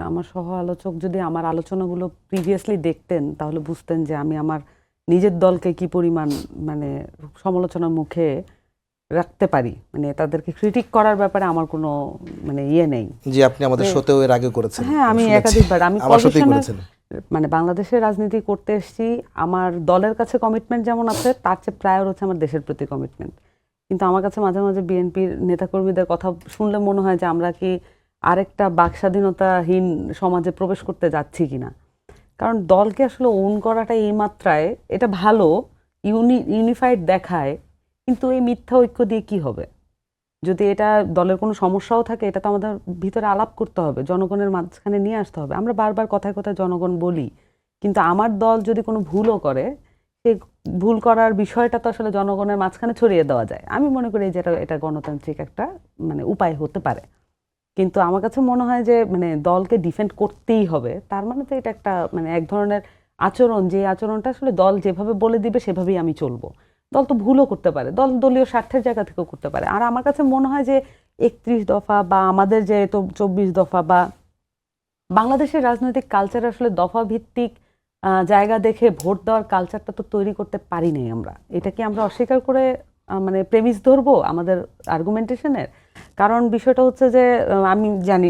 আমার সহ আলোচক যদি আমার আলোচনাগুলো প্রিভিয়াসলি দেখতেন তাহলে বুঝতেন যে আমি আমার নিজের দলকে কি পরিমাণ মানে সমালোচনার মুখে রাখতে পারি, মানে তাদেরকে ক্রিটিক করার ব্যাপারে আমার কোনো মানে ইয়ে নেই। জি, আপনি আমাদের শোতেও এর আগে করেছেন। হ্যাঁ, আমি একাধিকবার আমি আমার সাথেই করেছেন। মানে বাংলাদেশের রাজনীতি করতে এসেছি, আমার দলের কাছে কমিটমেন্ট যেমন আছে তার চেয়ে প্রায় হচ্ছে আমার দেশের প্রতি কমিটমেন্ট। কিন্তু আমার কাছে মাঝে মাঝে বিএনপির নেতাকর্মীদের কথা শুনলে মনে হয় যে আমরা কি আরেকটা বাকস্বাধীনতাহীন সমাজে প্রবেশ করতে যাচ্ছি কিনা। কারণ দলকে আসলে ওন করাটা এই মাত্রায় এটা ভালো, ইউনিফাইড দেখায়, কিন্তু এই মিথ্যা ঐক্য দিয়ে কি হবে? যদি এটা দলের কোনো সমস্যাও থাকে এটা তো আমাদের ভিতরে আলাপ করতে হবে, জনগণের মাঝখানে নিয়ে আসতে হবে। আমরা বারবার কথায় কথায় জনগণ বলি, কিন্তু আমার দল যদি কোনো ভুলও করে সেই ভুল করার বিষয়টা তো আসলে জনগণের মাঝখানে ছড়িয়ে দেওয়া যায়। আমি মনে করি যে এটা গণতান্ত্রিক একটা মানে উপায় হতে পারে। কিন্তু আমার কাছে মনে হয় যে মানে দলকে ডিফেন্ড করতেই হবে, তার মানে তো এটা একটা মানে এক ধরনের আচরণ, যে আচরণটা আসলে দল যেভাবে বলে দিবে সেভাবেই আমি চলবো। দল তো ভুলও করতে পারে, দল দলীয় স্বার্থের জায়গা থেকেও করতে পারে। আর আমার কাছে মনে হয় যে 31 দফা বা আমাদের যে 24 দফা বা বাংলাদেশের রাজনৈতিক কালচার আসলে দফা ভিত্তিক জায়গা দেখে ভোট দেওয়ার কালচারটা তো তৈরি করতে পারি নাই আমরা। এটা কি আমরা অস্বীকার করে মানে প্রেমিস ধরবো আমাদের আর্গুমেন্টেশনের? কারণ বিষয়টা হচ্ছে যে আমি জানি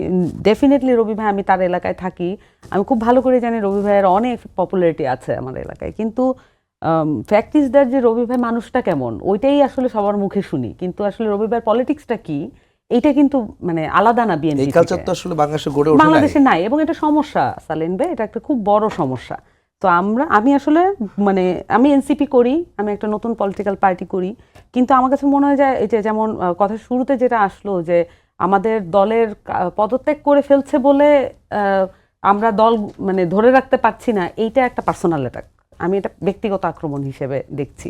ডেফিনেটলি রবি ভাই, আমি তার এলাকায় থাকি, আমি খুব ভালো করে জানি রবি ভাইয়ের অনেক পপুলারিটি আছে আমার এলাকায়। কিন্তু ফ্যাক্ট ইজ দ্যাট যে রবি ভাই মানুষটা কেমন ওইটাই আসলে সবার মুখে শুনি, কিন্তু আসলে রবি ভাইয়ের পলিটিক্সটা কি এইটা কিন্তু মানে আলাদা না। বিএনপি এই কালচার তো আসলে বাংলাদেশে গড়ে ওঠে বাংলাদেশে নাই, এবং এটা সমস্যা সালেন ভাই, এটা একটা খুব বড় সমস্যা। তো আমি আসলে মানে আমি এনসিপি করি, আমি একটা নতুন পলিটিক্যাল পার্টি করি, কিন্তু আমার কাছে মনে হয় যে এই যে যেমন কথা শুরুতে যেটা আসলো যে আমাদের দলের পদত্যাগ করে ফেলছে বলে আমরা দল মানে ধরে রাখতে পারছি না, এইটা একটা পার্সোনাল অ্যাটাক। আমি এটা ব্যক্তিগত আক্রমণ হিসেবে দেখছি।